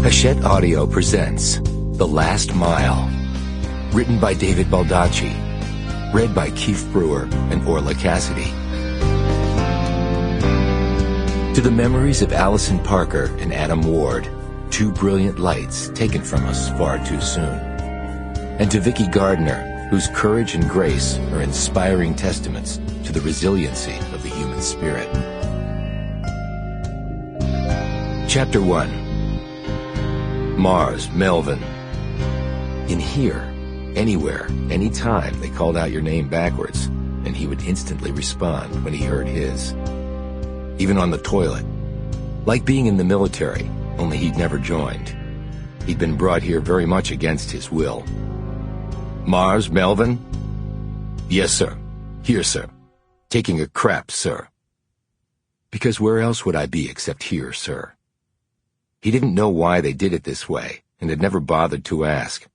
Hachette Audio presents The Last Mile, written by David Baldacci, read by Kyf Brewer and Orla Cassidy. To the memories of Allison Parker and Adam Ward, two brilliant lights taken from us far too soon. And to Vicki Gardner, whose courage and grace are inspiring testaments to the resiliency of the human spirit. Chapter 1. Mars, Melvin. In here, anywhere, anytime they called out your name backwards, and he would instantly respond when he heard his. Even on the toilet. Like being in the military, only he'd never joined. He'd been brought here very much against his will. Mars, Melvin? Yes, sir. Here, sir. Taking a crap, sir. Because where else would I be except here, sir? He didn't know why they did it this way, and had never bothered to ask.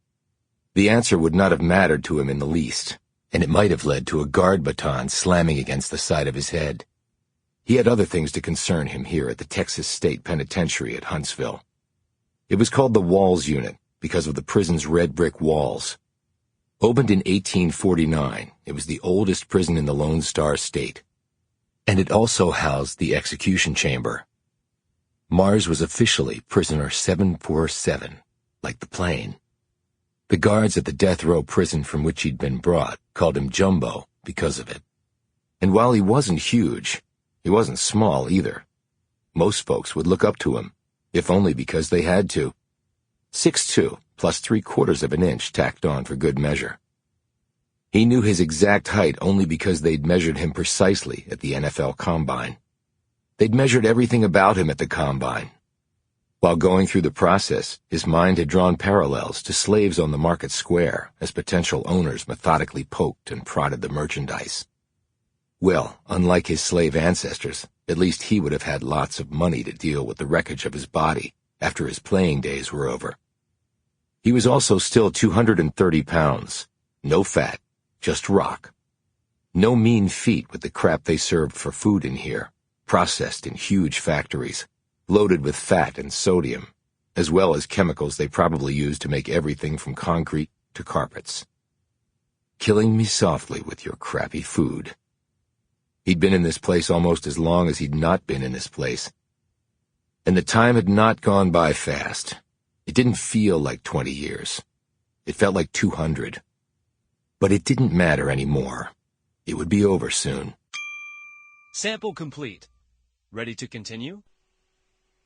The answer would not have mattered to him in the least, and it might have led to a guard baton slamming against the side of his head. He had other things to concern him here at the Texas State Penitentiary at Huntsville. It was called the Walls Unit because of the prison's red brick walls. Opened in 1849, it was the oldest prison in the Lone Star State, and it also housed the execution chamber. Mars was officially prisoner 747, like the plane. The guards at the death row prison from which he'd been brought called him Jumbo because of it. And while he wasn't huge, he wasn't small either. Most folks would look up to him, if only because they had to. 6'2", plus 3/4 of an inch tacked on for good measure. He knew his exact height only because they'd measured him precisely at the NFL Combine. They'd measured everything about him at the Combine. While going through the process, his mind had drawn parallels to slaves on the market square as potential owners methodically poked and prodded the merchandise. Well, unlike his slave ancestors, at least he would have had lots of money to deal with the wreckage of his body after his playing days were over. He was also still 230 pounds. No fat, just rock. No mean feat with the crap they served for food in here, processed in huge factories, loaded with fat and sodium, as well as chemicals they probably used to make everything from concrete to carpets. Killing me softly with your crappy food. He'd been in this place almost as long as he'd not been in this place. And the time had not gone by fast. It didn't feel like 20 years. It felt like 200. But it didn't matter anymore. It would be over soon. Sample complete. Ready to continue?